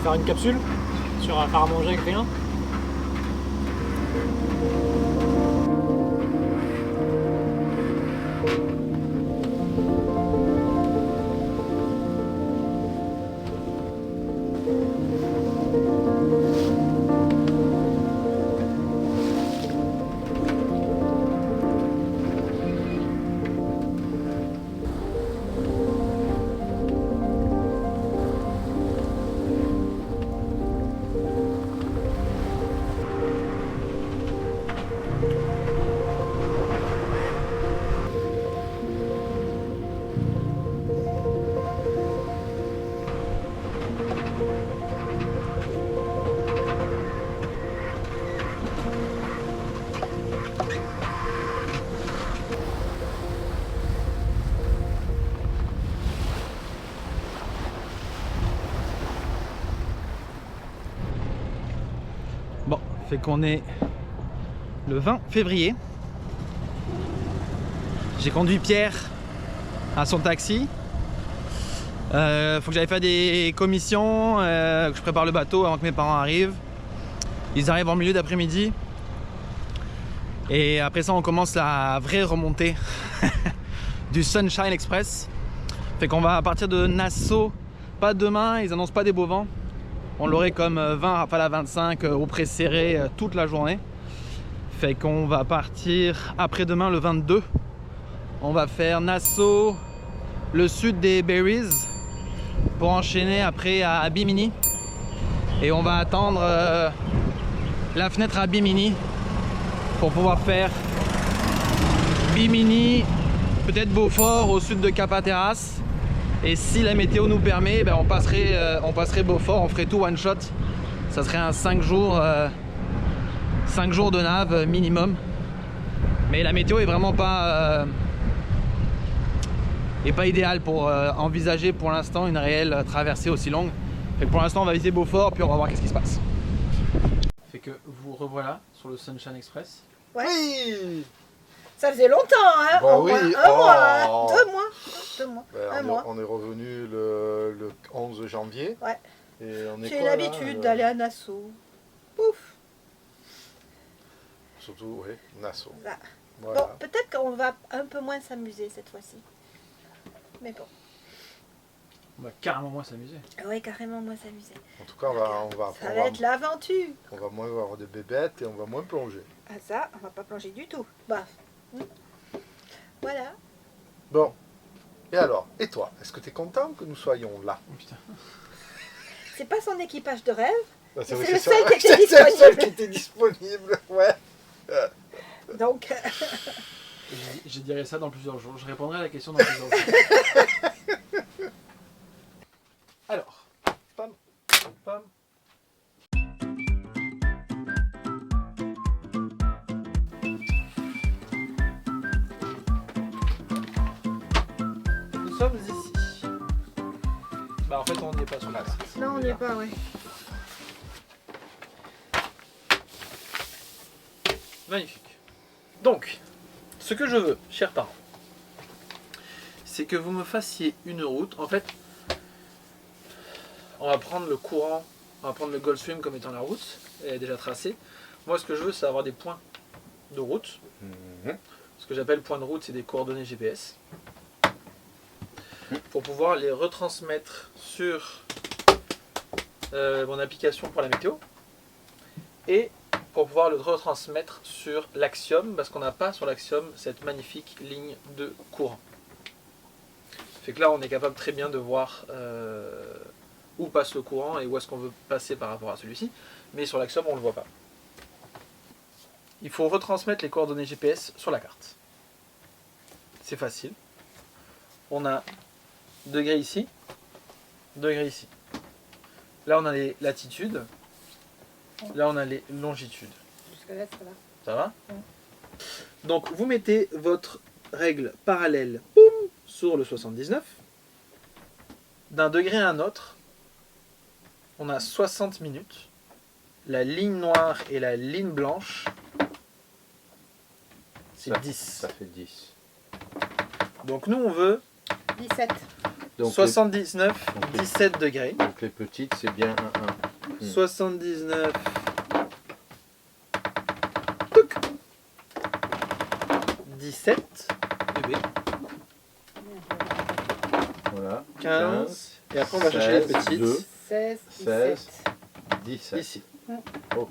faire une capsule sur faire à manger avec rien. Bon, fait qu'on est le 20 février. J'ai conduit Pierre à son taxi. Faut que j'aille faire des commissions, que je prépare le bateau avant que mes parents arrivent. Ils arrivent en milieu d'après-midi. Et après ça, on commence la vraie remontée du Sunshine Express. Fait qu'on va partir de Nassau, pas demain, ils annoncent pas des beaux vents. On l'aurait comme 20 rafales à 25 au pré serré toute la journée. Fait qu'on va partir après-demain le 22. On va faire Nassau, le sud des Berries, pour enchaîner après à Bimini. Et on va attendre la fenêtre à Bimini pour pouvoir faire Bimini, peut-être Beaufort au sud de Cap Hatteras. Et si la météo nous permet, ben on passerait Beaufort, on ferait tout one shot. Ça serait un 5 jours de nav minimum. Mais la météo est vraiment pas idéale pour envisager pour l'instant une réelle traversée aussi longue. Fait que pour l'instant on va visiter Beaufort puis on va voir qu'est-ce qui se passe. Fait que vous revoilà sur le Sunshine Express. Ouais. Oui. Ça faisait longtemps, hein? Bah Au oui. moins un mois, hein. Oh. 2 mois. 2 mois. Ben, un mois. on est revenu le 11 janvier. Ouais. Et on est J'ai quoi, là, l'habitude d'aller à Nassau. Pouf. Surtout, oui, Nassau. Là. Voilà. Bon, peut-être qu'on va un peu moins s'amuser cette fois-ci. Mais bon. On va carrément moins s'amuser. Oui, carrément moins s'amuser. En tout cas, Ça va être l'aventure. on va moins avoir de bébêtes et on va moins plonger. Ah ça, on va pas plonger du tout. Bah. Voilà. Bon. Et alors, et toi, est-ce que tu es content que nous soyons là? Oh, putain. C'est pas son équipage de rêve. Bah, C'est vrai le que seul qui était c'est le seul disponible. qui était disponible, ouais. Donc, Je dirai ça dans plusieurs jours. Je répondrai à la question dans plusieurs jours. Alors, pam, pam. Nous sommes ici. Bah en fait on n'y est pas sur la carte. non, on n'y est pas, ouais. Magnifique. Donc, ce que je veux, chers parents, c'est que vous me fassiez une route. En fait, on va prendre le courant, on va prendre le Gulf Stream comme étant la route, elle est déjà tracée. Moi, ce que je veux, c'est avoir des points de route. Ce que j'appelle points de route, c'est des coordonnées GPS. Pour pouvoir les retransmettre sur mon application pour la météo. Et pour pouvoir le retransmettre sur l'Axiom, parce qu'on n'a pas sur l'Axiom cette magnifique ligne de courant. Fait que là, on est capable très bien de voir où passe le courant et où est-ce qu'on veut passer par rapport à celui-ci, mais sur l'Axiom, on ne le voit pas. Il faut retransmettre les coordonnées GPS sur la carte. C'est facile. On a degrés ici, degrés ici. Là, on a les latitudes. Là, on a les longitudes. Jusque là, ça va. Ça va? Ouais. Donc, vous mettez votre règle parallèle boum, sur le 79. D'un degré à un autre, on a 60 minutes. La ligne noire et la ligne blanche, c'est 10. Ça fait 10. Donc, nous, on veut 17. Donc 79, donc les- 17 degrés. donc les petites, c'est bien 1. 79. Touc. 17 degrés. Voilà. 15. Et après, on va chercher les 16, petites. 2, 16, 16. 17. 17. Ici. Ok.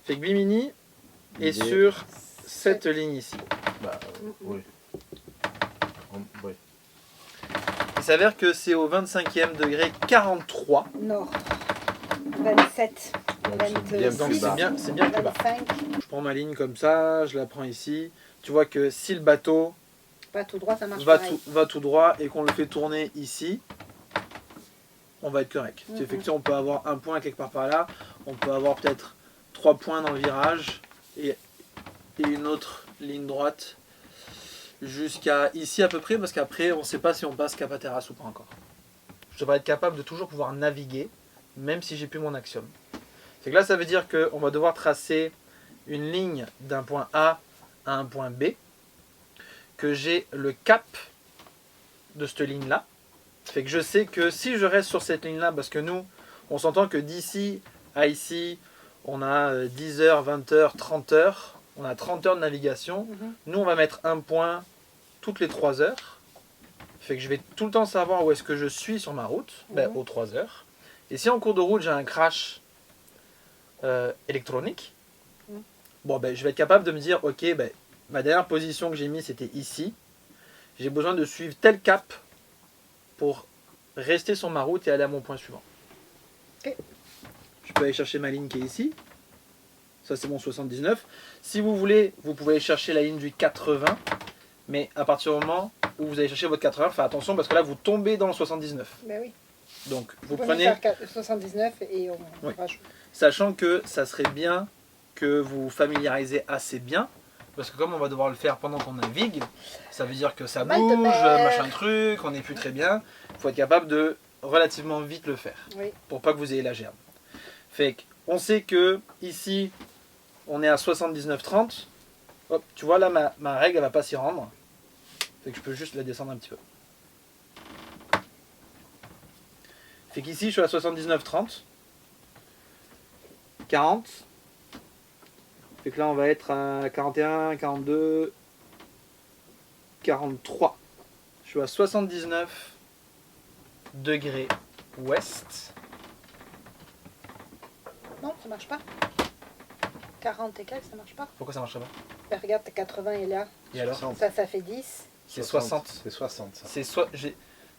Fait que Bimini est Il est- sur cette ligne ici. Bah, oui. Oui. Il s'avère que c'est au 25e degré 43. Nord. 27. Donc c'est bien Donc plus c'est bas. bien, c'est bien plus bas. 25. Je prends ma ligne comme ça, je la prends ici. Tu vois que si le bateau Pas tout droit, ça marche va pareil. va tout droit et qu'on le fait tourner ici, on va être correct. Mhm. Effectivement, on peut avoir un point quelque part par là, on peut avoir peut-être 3 points dans le virage et une autre ligne droite jusqu'à ici à peu près, parce qu'après on ne sait pas si on passe Cap Hatteras ou pas encore. Je devrais être capable de toujours pouvoir naviguer, même si j'ai plus mon axiome. C'est que là, ça veut dire qu'on va devoir tracer une ligne d'un point A à un point B, que j'ai le cap de cette ligne-là. Fait que je sais que si je reste sur cette ligne-là, parce que nous, on s'entend que d'ici à ici, on a 10 heures, 20 heures, 30 heures, on a 30 heures de navigation. Mhm. Nous, on va mettre un point toutes les 3 heures. Fait que je vais tout le temps savoir où est-ce que je suis sur ma route, Mhm. aux 3 heures. Et si en cours de route, j'ai un crash électronique, Mhm. bon, ben, je vais être capable de me dire, ok, ben, ma dernière position que j'ai mise, c'était ici. J'ai besoin de suivre tel cap pour rester sur ma route et aller à mon point suivant. Ok. Je peux aller chercher ma ligne qui est ici. Ça, c'est mon 79. Si vous voulez, vous pouvez aller chercher la ligne du 80. Mais à partir du moment où vous allez chercher votre 80, faites attention parce que là, vous tombez dans le 79. Ben oui. Donc, vous On peut prenez, faire 79 et on Oui. rajoute. sachant que ça serait bien que vous familiarisez assez bien. Parce que comme on va devoir le faire pendant qu'on navigue, ça veut dire que ça Mal de bouge, mer. machin truc, on n'est plus très bien. Il faut être capable de relativement vite le faire. Oui. Pour pas que vous ayez la gerbe. Fait on sait que ici, on est à 79,30. Hop, tu vois là, ma règle, elle va pas s'y rendre. Fait que je peux juste la descendre un petit peu. Fait qu'ici, je suis à 79,30. 40. Fait que là, on va être à 41, 42, 43. Je suis à 79 degrés ouest. Non, ça marche pas. 40 et quelques, ça marche pas. Pourquoi ça marcherait pas? Ben, regarde, 80 est là. Et alors? 60. Ça fait 10. C'est 60. C'est 60 ça.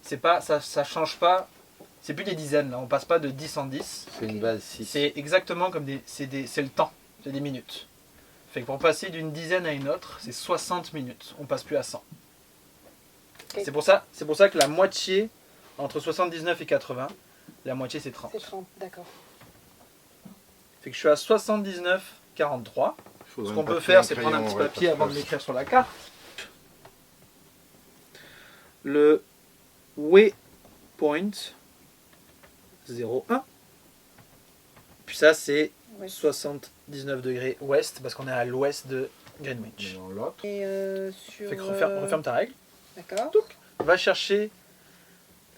C'est pas, ça change pas. C'est plus des dizaines là. On passe pas de 10 en 10. C'est une base 6. C'est exactement comme c'est le temps. C'est des minutes. Fait que pour passer d'une dizaine à une autre, c'est 60 minutes. On passe plus à 100. Ok. C'est pour ça que la moitié, entre 79 et 80, la moitié c'est 30. C'est 30, d'accord. Fait que je suis à 79, 43. Ce qu'on peut faire, c'est prendre un petit papier avant de l'écrire sur la carte. Le waypoint 01. Puis ça, c'est Ouais. 79 degrés ouest, parce qu'on est à l'ouest de Greenwich. Dans l'autre. Et sur. Fait que referme ta règle. D'accord. Va chercher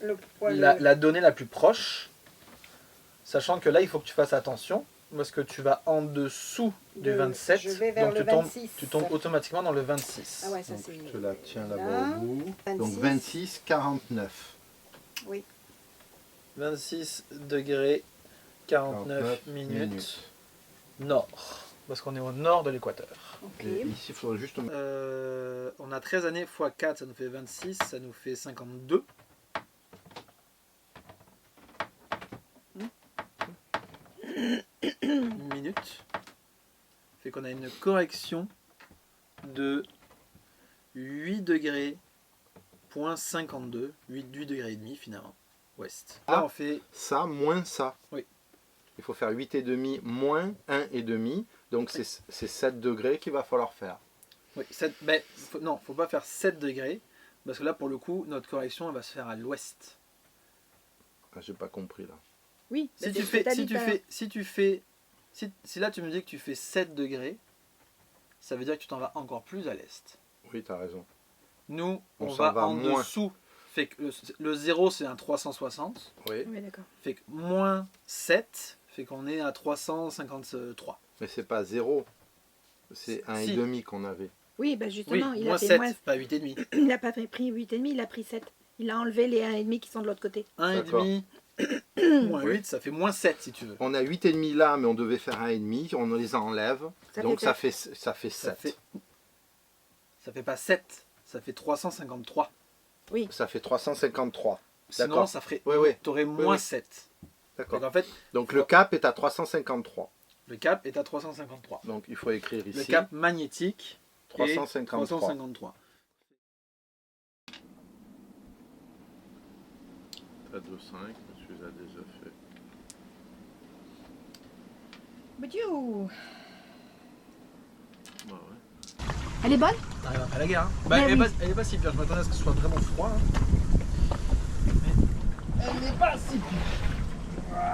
Le poil. la donnée la plus proche. Sachant que là, il faut que tu fasses attention. Parce que tu vas en dessous du 27. Je vais vers donc le tu tombes, 26. tu tombes automatiquement dans le 26. Ah ouais, ça Donc c'est. je te la tiens là. là-bas au bout. Donc 26, 49. 26 degrés 49 minutes nord. Parce qu'on est au nord de l'équateur. Ok. Et ici, il faudrait juste... On a 13 années x 4, ça nous fait 26, ça nous fait 52. Minutes. Fait qu'on a une correction de 8 degrés, point 52, 8 degrés et demi finalement, ouest. Là Ah. on fait Ça, moins ça. Oui. Il faut faire 8,5 moins 1,5. Donc c'est 7 degrés qu'il va falloir faire. oui, non, faut pas faire 7 degrés, parce que là pour le coup, notre correction elle va se faire à l'ouest. Ah, j'ai pas compris là. Oui. Si mais tu c'est ce que fais, t'as si dit tu tout à fais, si tu fais, si là tu me dis que tu fais 7 degrés, ça veut dire que tu t'en vas encore plus à l'est. Oui, tu as raison. Nous, On on s'en va va en moins. dessous. fait que le 0 c'est un 360. Oui, Oui, d'accord. Fait que moins 7 fait qu'on est à 353. mais c'est pas 0. C'est Si. 1,5 qu'on avait. Oui, bah Oui, justement, il moins a fait 7, moins. pas 8,5. Il n'a pas pris 8,5, il a pris 7. Il a enlevé les 1,5 qui sont de l'autre côté. 1,5 moins Oui. 8, ça fait moins 7 si tu veux. On a 8,5 là, mais on devait faire 1,5. On les enlève. Ça Donc fait ça sept. fait, ça fait 7. Ça fait pas 7, ça fait 353. Oui. Ça fait 353. Sinon, D'accord. ça ferait. Oui, oui. T'aurais moins oui. 7. D'accord. Donc en fait, Donc le cap est à 353. le cap est à 353. Donc il faut écrire Le ici cap magnétique est 353. 353. T'as 2,5, tu les as déjà fait. Badiou. Bah ouais. Elle est bonne? T'arrives après la guerre. Hein. Bah, Mais elle, oui. est pas si pire. Je m'attendais à ce que ce soit vraiment froid. Hein. Mais elle n'est pas si pire.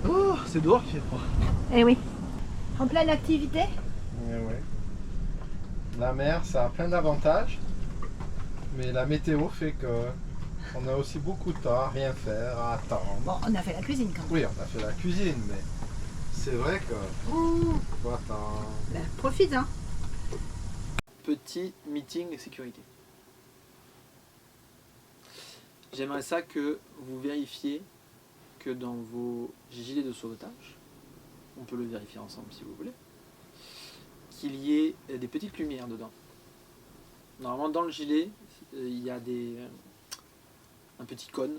Oh, c'est dehors qu'il fait froid. Eh oui. En pleine activité? La mer, ça a plein d'avantages, mais la météo fait que on a aussi beaucoup de temps à rien faire, à attendre. Bon, on a fait la cuisine quand même. Oui, on a fait la cuisine, mais c'est vrai que faut attendre. Ben, profite, hein. Petit meeting de sécurité. J'aimerais ça que vous vérifiez que dans vos gilets de sauvetage, on peut le vérifier ensemble si vous voulez, qu'il y ait des petites lumières dedans. Normalement dans le gilet, il y a un petit cône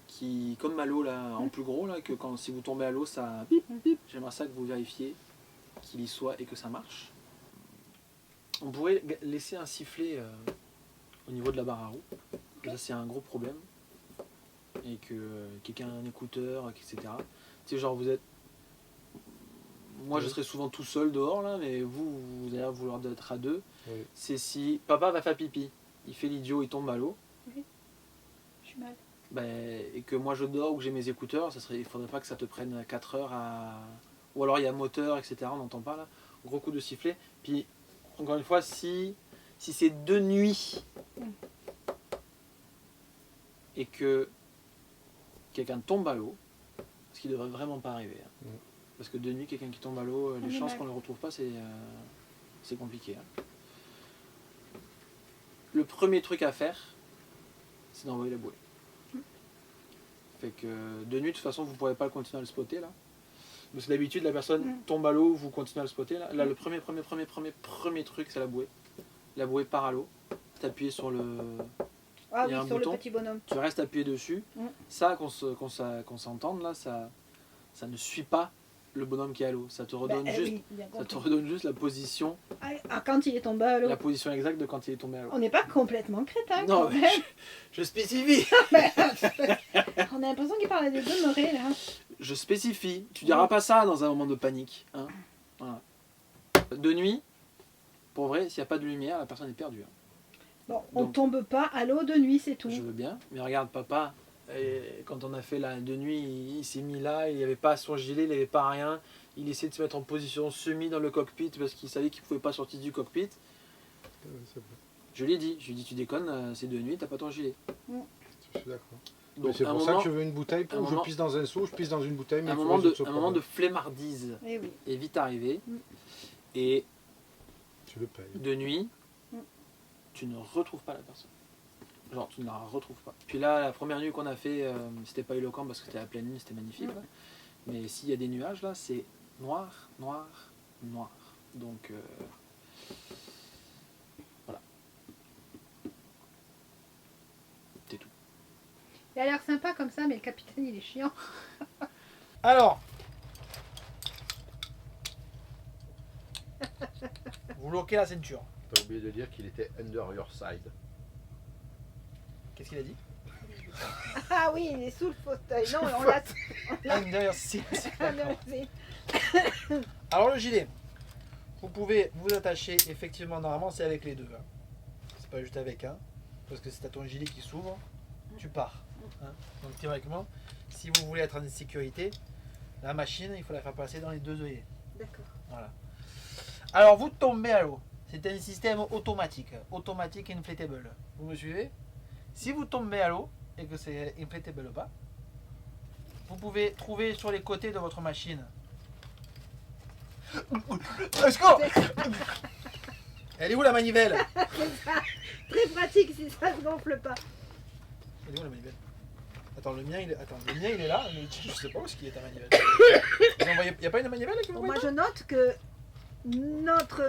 qui, comme à l'eau là, en plus gros là, que quand si vous tombez à l'eau ça bip bip. J'aimerais ça que vous vérifiez qu'il y soit et que ça marche. On pourrait laisser un sifflet au niveau de la barre à roues. Ça c'est un gros problème. Et que quelqu'un a un écouteur, etc. Tu sais, genre vous êtes. Moi je serais souvent tout seul dehors là, mais vous allez vouloir être à deux. Oui. C'est si papa va faire pipi, il fait l'idiot, il tombe à l'eau. Je suis mal. Ben, et que moi je dors ou que j'ai mes écouteurs, il faudrait pas que ça te prenne 4 heures à. Ou alors il y a moteur, etc. On n'entend pas là. Gros coup de sifflet. Puis encore une fois, si c'est de nuit et que quelqu'un tombe à l'eau, ce qui devrait vraiment pas arriver. Hein. Parce que de nuit, quelqu'un qui tombe à l'eau, les chances qu'on ne le retrouve pas, c'est compliqué. Hein. Le premier truc à faire, c'est d'envoyer la bouée. Fait que de nuit, de toute façon, vous ne pourrez pas continuer à le spotter là. Parce que d'habitude, la personne tombe à l'eau, vous continuez à le spotter là. Là, le premier truc, c'est la bouée. La bouée part à l'eau. T'appuies sur le. Ah Il y a oui, un sur bouton. le petit bonhomme. Tu restes appuyé dessus. Ça, qu'on s'entende là, ça ne suit pas le bonhomme qui est à l'eau. Ça te redonne Ben, juste. oui, bien Ça te compris. redonne juste la position Quand il est tombé à l'eau. la position exacte de quand il est tombé à l'eau. On n'est pas complètement crétin Non, quand mais même. je spécifie. On a l'impression qu'il parle à des demeurés là. Je spécifie. Tu diras pas ça dans un moment de panique. Hein. Voilà. De nuit, pour vrai, s'il n'y a pas de lumière, la personne est perdue. Hein. Bon, on Donc, tombe pas à l'eau de nuit, c'est tout. Je veux bien, mais regarde papa, quand on a fait la de nuit, il s'est mis là, il n'y avait pas son gilet, il n'y avait pas rien. Il essayait de se mettre en position semi dans le cockpit parce qu'il savait qu'il ne pouvait pas sortir du cockpit. Je lui ai dit, tu déconnes, c'est de nuit, t'as pas ton gilet. Je suis d'accord. Donc C'est un pour ça moment, que je veux une bouteille pour un que je moment- pisse dans un seau, je pisse dans une bouteille, mais un il faut moment résoudre ce un moment problème. de flemmardise Eh oui. est vite arrivé. Et Tu le payes. de nuit, tu ne retrouves pas la personne. Genre, tu ne la retrouves pas. Puis là, la première nuit qu'on a fait, c'était pas éloquent parce que c'était à pleine nuit, c'était magnifique. Là. Mais s'il y a des nuages, là, c'est noir, noir, noir. Donc, voilà. C'est tout. Il a l'air sympa comme ça, mais le capitaine il est chiant. Alors, vous bloquez la ceinture. T'as oublié de dire qu'il était under your side. Qu'est-ce qu'il a dit? Ah oui, il est sous le fauteuil. Non, on l'a. Under your seat. C'est- Alors le gilet, vous pouvez vous attacher, effectivement, normalement c'est avec les deux. Hein. C'est pas juste avec un, parce que si t'as ton gilet qui s'ouvre, tu pars. hein. Donc théoriquement, si vous voulez être en sécurité, la machine, il faut la faire passer dans les deux œillets. D'accord. Voilà. Alors vous tombez à l'eau. C'est un système automatique. Automatique inflatable. Vous me suivez? Si vous tombez à l'eau et que c'est inflatable pas, vous pouvez trouver sur les côtés de votre machine. Elle est où la manivelle? Très pratique si ça se gonfle pas. Elle est où la manivelle? Attends, le mien il est là, mais je sais pas où est-ce qu'il est ta manivelle. Il n'y a pas une manivelle qui vous Bon, moi je note que notre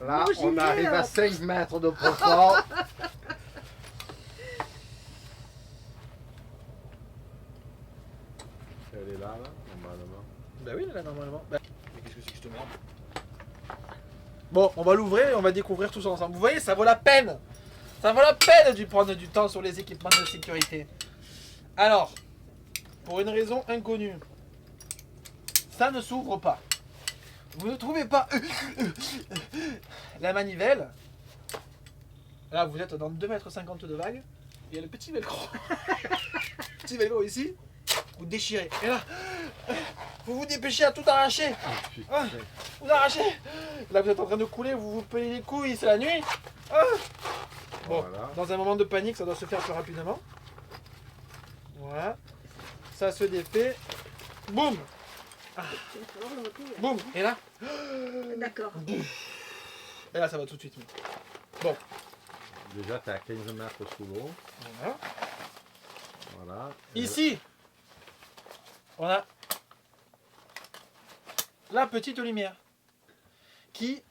Là, mon on gilet, arrive à 5 mètres de profond. Elle est là, normalement. Bah oui, là normalement. Bah, mais qu'est-ce que c'est que cette merde? Bon, on va l'ouvrir et on va découvrir tout ça ensemble. Vous voyez, ça vaut la peine. Ça vaut la peine de prendre du temps sur les équipements de sécurité. Alors, pour une raison inconnue, ça ne s'ouvre pas. Vous ne trouvez pas la manivelle. Là, vous êtes dans 2,50 m de vague. Il y a le petit velcro. Petit velcro ici. Vous déchirez. Et là, vous vous dépêchez à tout arracher. Ah, vous arrachez. Là, vous êtes en train de couler, vous vous pelez les couilles, c'est la nuit. Ah. Bon, Voilà. dans un moment de panique, ça doit se faire plus rapidement. Voilà. Ça se défait. Boum. Il va falloir le replier. Boum. Et là, D'accord. et là, ça va tout de suite. Bon. Déjà, tu es à 15 mètres sous l'eau. Voilà. Voilà. Ici, on a la petite lumière qui,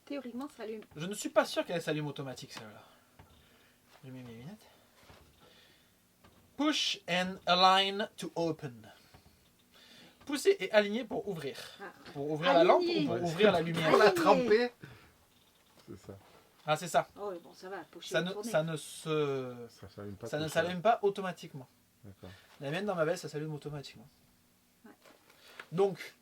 Théoriquement, ça allume. je ne suis pas sûr qu'elle s'allume automatique celle-là. Je mets mes lunettes. Push and align to open. Pousser et aligner pour ouvrir. Ah. Pour ouvrir la lampe Aligner. ou pour ouvrir la lumière. On l'a Aligné. trempé. C'est ça. Ah, c'est ça. Oh, bon, ça va, pocher Ça et ne, tourner. ça ne se, Ça s'allume pas. ça ne tout seul. s'allume pas automatiquement. D'accord. La mienne dans ma veste, ça s'allume automatiquement. Ouais. Donc,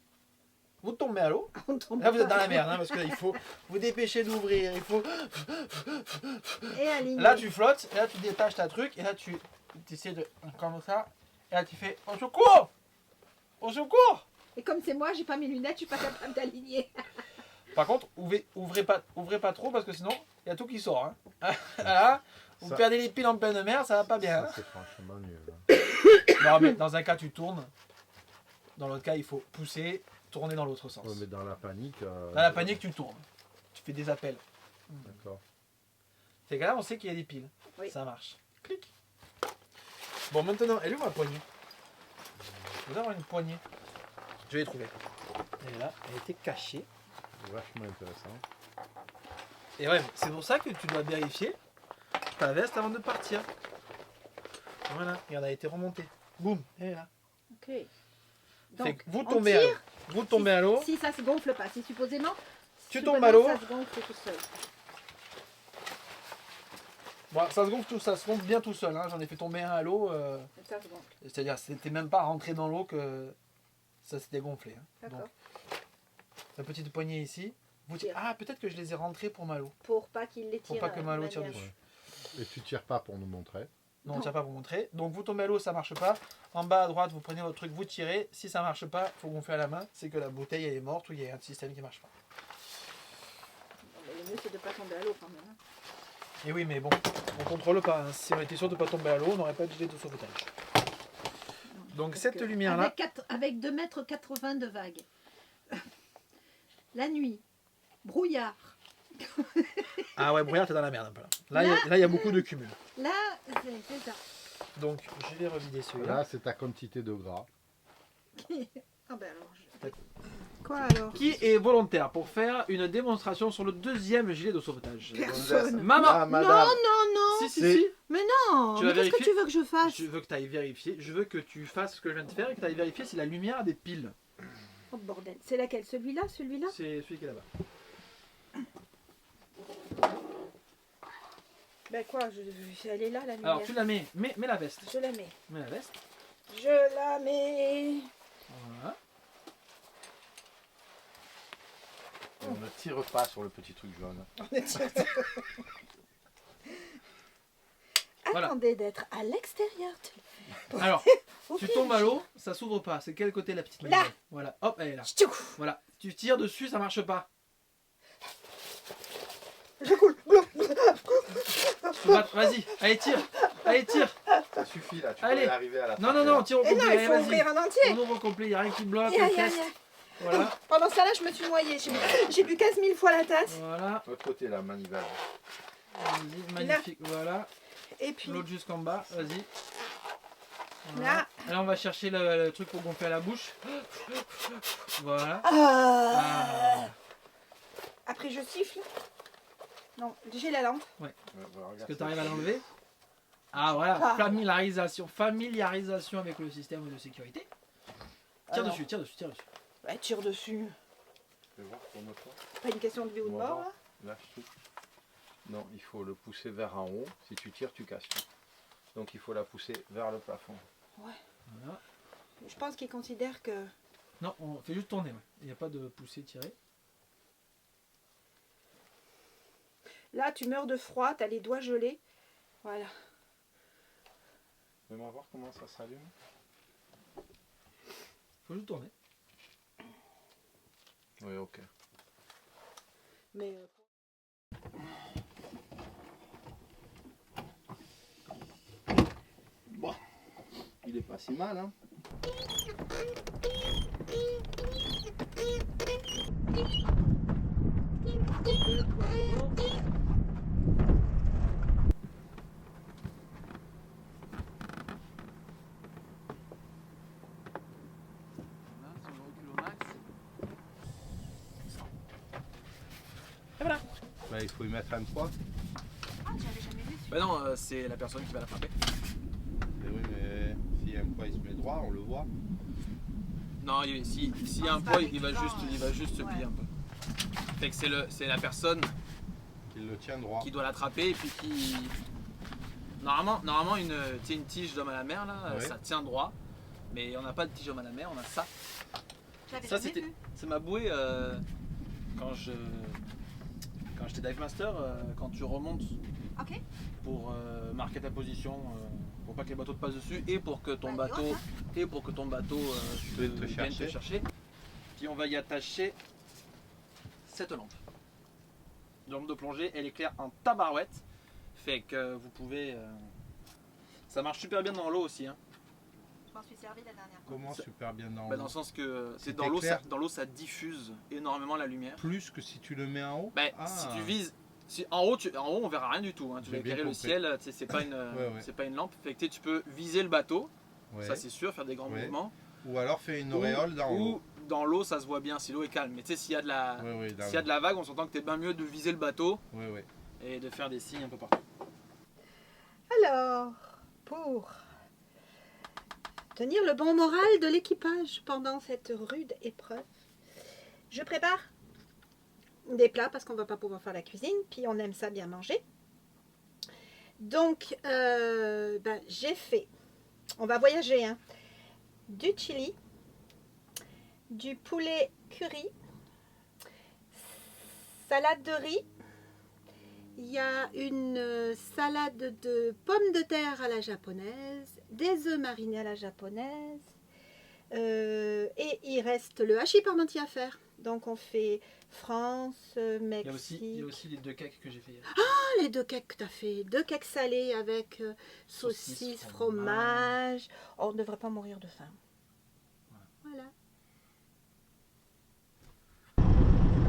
vous tombez à l'eau. On tombe Là, vous êtes pas. dans la merde, hein, parce qu'il faut vous dépêcher d'ouvrir. Il faut. Et aligné. Là, tu flottes, et là, tu détaches ta truc, et là, tu essaies de. Comme ça, et là, tu fais au secours! Au secours! Et comme c'est moi, j'ai pas mes lunettes, je suis pas capable d'aligner. Par contre, ouvrez pas trop, parce que sinon, il y a tout qui sort. Hein. Là, vous Ça- perdez les piles en pleine mer, ça va pas bien. Ça, Hein. c'est franchement nul. Hein. Non, mais dans un cas, tu tournes. Dans l'autre cas, il faut pousser, tourner dans l'autre sens. Ouais, mais dans la panique. Dans la panique, tu tournes. Tu fais des appels. D'accord. C'est que là, on sait qu'il y a des piles. Oui. Ça marche. Clic. Bon, maintenant, elle est où ma poignée? Je vais avoir une poignée. Je vais les trouver. Elle est là, elle était cachée. Vachement intéressant. Et ouais, c'est pour ça que tu dois vérifier ta veste avant de partir. Voilà, regarde, elle a été remontée. Boum, elle est là. Ok. Fait Donc, que vous on tombez à tire. l'eau. Vous tombez à l'eau. Si ça se gonfle pas, si supposément. Tu tombes à l'eau. Ça se gonfle tout seul. Bon, ça se gonfle bien tout seul. Hein. J'en ai fait tomber un à l'eau. Ça se gonfle. C'est-à-dire, c'était même pas rentré dans l'eau que ça s'était gonflé. Hein. D'accord. Donc, la petite poignée ici. Vous Tire. Ah, peut-être que je les ai rentrés pour Malo. Pour pas qu'il les Pour tire. pas que Malo tire manière. dessus. Et tu tires pas pour nous montrer. Non, on Non. tire pas pour montrer. Donc vous tombez à l'eau, ça marche pas. En bas à droite, vous prenez votre truc, vous tirez. Si ça marche pas, faut gonfler à la main. C'est que la bouteille elle est morte ou il y a un système qui marche pas. Bon, mais le mieux c'est de pas tomber à l'eau quand même. Hein. Et oui, mais bon, on contrôle pas. Hein. Si on était sûr de pas tomber à l'eau, on n'aurait pas de gilet de sauvetage. Donc Parce cette que lumière-là, avec 2,80 m de vague. La nuit. Brouillard. ah ouais, brouillard, t'es dans la merde un peu. Là, il y a beaucoup de cumul. Là, c'est ça. Donc je vais revider celui-là. Là, c'est ta quantité de gras. Ah ben alors. Quoi alors? Qui est volontaire pour faire une démonstration sur le deuxième gilet de sauvetage? Personne. Maman. Ah, Non, madame. non, non. Si, si, C'est- si. Mais non. Tu vas Mais qu'est-ce que vérifier tu veux que je fasse? Je veux que tu ailles vérifier. Je veux que tu fasses ce que je viens de faire et que tu ailles vérifier si la lumière a des piles. Oh bordel. C'est laquelle? Celui-là? Celui-là? C'est celui qui est là-bas. Ben quoi? Elle est là la lumière. Alors tu la mets. Mets la veste. Je la mets. Mets la veste. Je la mets. Voilà. Et on ne tire pas sur le petit truc jaune. Voilà. Attendez d'être à l'extérieur. Alors, Faut tu que- tombes à l'eau, ça s'ouvre pas. C'est quel côté la petite Là. manivelle? Voilà, hop, elle est là. Tchou. Voilà, tu tires dessus, ça marche pas. Je coule. Glou. Tu vas- Vas-y, allez, tire. Allez, tire. Ça suffit là, tu Allez. peux arriver à la Non, non, non, tire au Et complet. non, il Allez, faut vas-y. ouvrir un entier. On ouvre au complet, il n'y a rien qui bloque. Aïe, aïe, elle aïe, teste. aïe. Voilà, Pendant ce temps-là, je me suis noyée. J'ai bu 15 000 fois la tasse. voilà. L'autre côté, la manivelle. Vas-y, magnifique, voilà. Et puis L'autre jusqu'en bas, vas-y. là. Là, on va chercher le truc pour gonfler à la bouche. Voilà. Ah. Après, je siffle. Non, j'ai la lampe. Est-ce que tu arrives à l'enlever? Ah voilà, Ah. familiarisation avec le système de sécurité. Tire Alors. dessus, tire dessus, tire dessus. Ouais, tire dessus. Je vais voir pour notre fois. Pas une question de vie ou de On va mort, voir. là. Lâche tout. Non, il faut le pousser vers en haut. Si tu tires, tu casses. Donc il faut la pousser vers le plafond. Voilà. Je pense qu'il considère que... Non, on fait juste tourner, ouais. Il n'y a pas de pousser, tirer. Là, tu meurs de froid, t'as les doigts gelés. Voilà. Fais-moi voir comment ça s'allume. Faut juste tourner. Oui, ok. Mais... Il est pas si mal, hein. Bah, il faut y mettre un poids. Bah non, c'est la personne qui va l'attraper. Mais oui, mais si un poids il se met droit, on le voit. Non, s'il y a un poids, il va juste se plier un peu. Fait que c'est la personne Il le tient droit. qui doit l'attraper et puis qui... Normalement une tige d'homme à la mer, là, Ouais. ça tient droit. Mais on n'a pas de tige d'homme à la mer, on a ça. Ça, c'est ma bouée quand j'étais dive master, quand tu remontes Ok. pour marquer ta position, pour pas que les bateaux te passent dessus et pour que ton Bah, bateau Vienne te vienne chercher. te chercher. Puis on va y attacher cette lampe. Une lampe de plongée, elle éclaire en tabarouette, fait que vous pouvez. Ça marche super bien dans l'eau aussi. Hein. Je m'en suis servi la dernière fois. Comment Ça- super bien dans Bah, l'eau. dans le sens que c'est C'est dans l'eau, éclair. dans l'eau ça diffuse énormément la lumière. Plus que si tu le mets en haut. Bah, Ah. si tu vises, en haut on verra rien du tout. Hein. Tu vas J'ai bien éclairer le compris. ciel, tu sais, c'est pas une, ouais. c'est pas une lampe. Fait que tu peux viser le bateau, Ouais. ça c'est sûr, faire des grands Ouais. mouvements. Ou alors fais une Ou- auréole dans l'eau. Ou dans l'eau ça se voit bien si l'eau est calme. Mais tu sais, s'il y a de la, Oui, oui, dans s'il y a de la vague, on s'entend que t'es bien mieux de viser le bateau Oui, oui. et de faire des signes un peu partout. Alors, pour tenir le bon moral de l'équipage pendant cette rude épreuve, je prépare des plats parce qu'on ne va pas pouvoir faire la cuisine, puis on aime ça bien manger. Donc, j'ai fait, on va voyager, hein, du chili, du poulet curry, salade de riz. Il y a une salade de pommes de terre à la japonaise, des œufs marinés à la japonaise, et il reste le hachis parmentier à faire. Donc on fait France, Mexique. Il y a aussi les 2 cakes que j'ai fait hier. Ah, les 2 cakes que tu as fait, 2 cakes salés avec saucisses, Saucisses, fromage. Oh, on ne devrait pas mourir de faim. Voilà.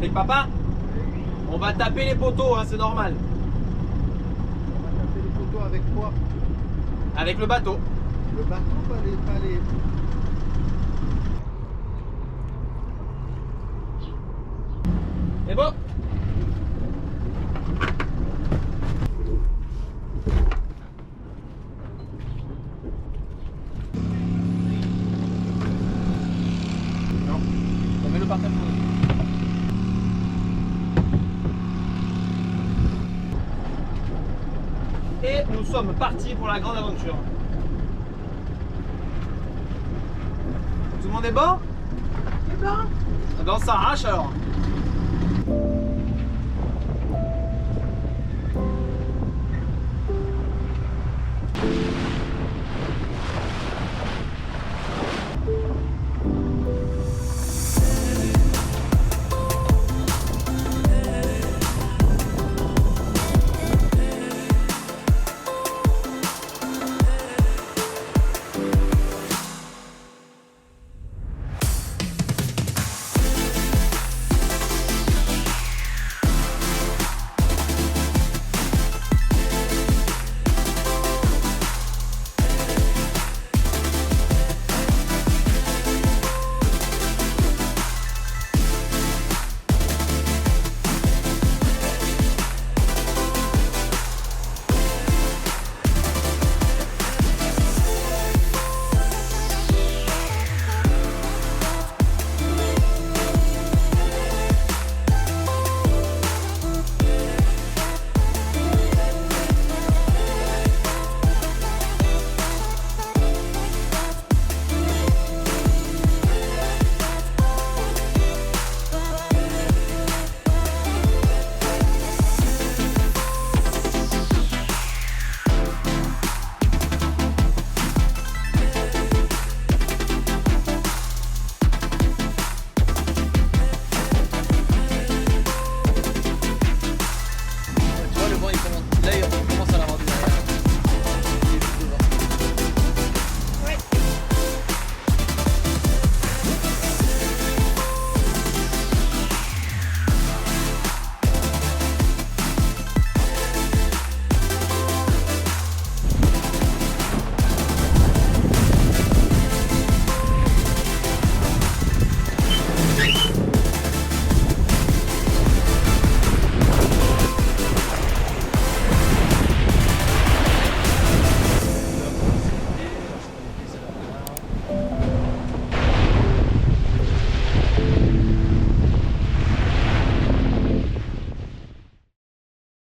Et papa, on va taper les poteaux, hein, c'est normal. On va taper les photos avec quoi? Avec le bateau. Le bateau, pas les... Et bon. Non, on met le partage. Et nous sommes partis pour la grande aventure. Tout le monde est bon? C'est bon. Eh ben, on s'arrache alors.